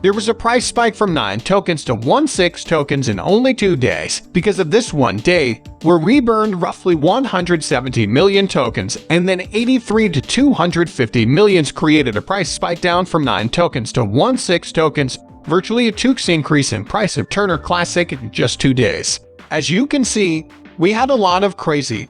there was a price spike from 9 tokens to 16 tokens in only 2 days. Because of this one day, where we burned roughly 170 million tokens, and then 83 to 250 millions created a price spike down from 9 tokens to 16 tokens, virtually a 2x increase in price of Terra Classic in just 2 days. As you can see, we had a lot of crazy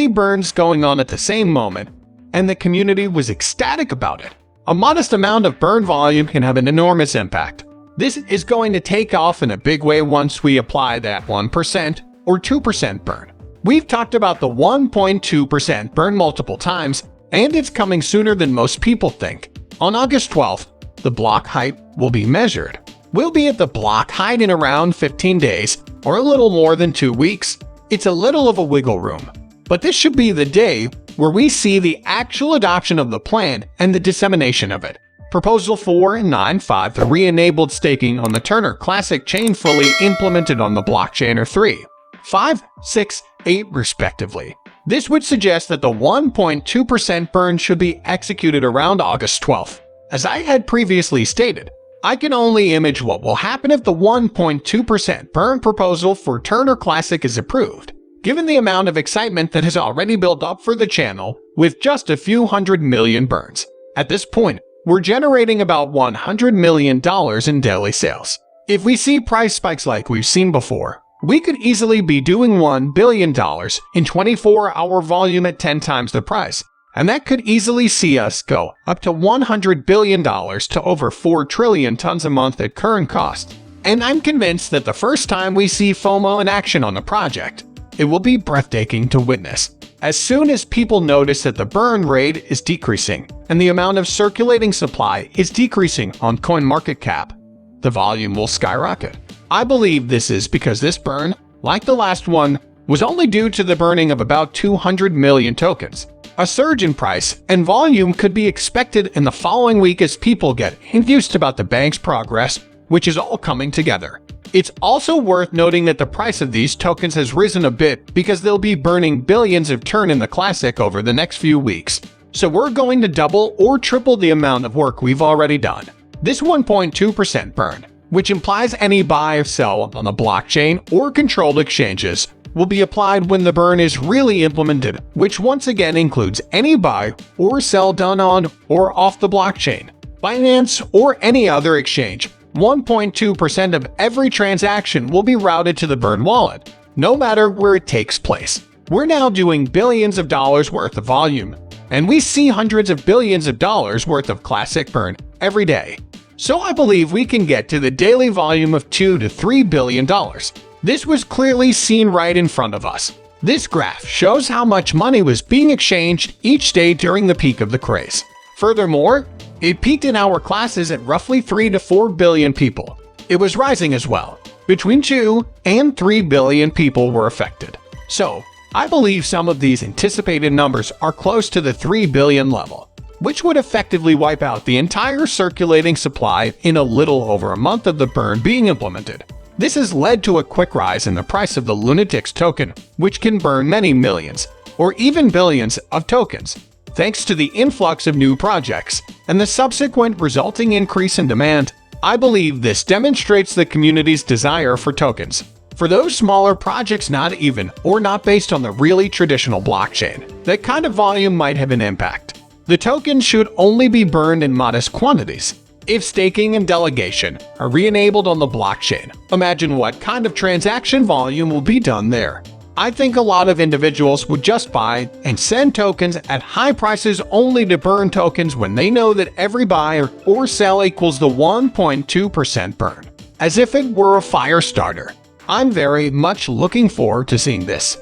burns going on at the same moment, and the community was ecstatic about it. A modest amount of burn volume can have an enormous impact. This is going to take off in a big way once we apply that 1% or 2% burn. We've talked about the 1.2% burn multiple times, and it's coming sooner than most people think. On August 12th, the block height will be measured. We'll be at the block height in around 15 days, or a little more than 2 weeks. It's a little of a wiggle room. But this should be the day where we see the actual adoption of the plan and the dissemination of it. Proposal 4 and 9.5, the re-enabled staking on the Terra Classic chain fully implemented on the blockchain are 3, 5, 6, 8 respectively. This would suggest that the 1.2% burn should be executed around August 12th. As I had previously stated, I can only imagine what will happen if the 1.2% burn proposal for Terra Classic is approved. Given the amount of excitement that has already built up for the channel, with just a few hundred million burns. At this point, we're generating about $100 million in daily sales. If we see price spikes like we've seen before, we could easily be doing $1 billion in 24-hour volume at 10 times the price. And that could easily see us go up to $100 billion to over 4 trillion tons a month at current cost. And I'm convinced that the first time we see FOMO in action on the project, it will be breathtaking to witness. As soon as people notice that the burn rate is decreasing and the amount of circulating supply is decreasing on CoinMarketCap, the volume will skyrocket. I believe this is because this burn, like the last one, was only due to the burning of about 200 million tokens. A surge in price and volume could be expected in the following week as people get enthused about the bank's progress, which is all coming together. It's also worth noting that the price of these tokens has risen a bit because they'll be burning billions of Terra in the Classic over the next few weeks. So we're going to double or triple the amount of work we've already done. This 1.2% burn, which implies any buy or sell on the blockchain or controlled exchanges, will be applied when the burn is really implemented, which once again includes any buy or sell done on or off the blockchain, Binance, or any other exchange. 1.2% of every transaction will be routed to the burn wallet, no matter where it takes place. We're now doing billions of dollars worth of volume, and we see hundreds of billions of dollars worth of classic burn every day. So I believe we can get to the daily volume of $2 to $3 billion. This was clearly seen right in front of us. This graph shows how much money was being exchanged each day during the peak of the craze. Furthermore, it peaked in our classes at roughly 3 to 4 billion people. It was rising as well. Between 2 and 3 billion people were affected. So, I believe some of these anticipated numbers are close to the 3 billion level, which would effectively wipe out the entire circulating supply in a little over a month of the burn being implemented. This has led to a quick rise in the price of the Lunatics token, which can burn many millions, or even billions of tokens, thanks to the influx of new projects and the subsequent resulting increase in demand. I believe this demonstrates the community's desire for tokens. For those smaller projects not even or not based on the really traditional blockchain, that kind of volume might have an impact. The tokens should only be burned in modest quantities. If staking and delegation are re-enabled on the blockchain, imagine what kind of transaction volume will be done there. I think a lot of individuals would just buy and send tokens at high prices only to burn tokens when they know that every buy or sell equals the 1.2% burn, as if it were a fire starter. I'm very much looking forward to seeing this.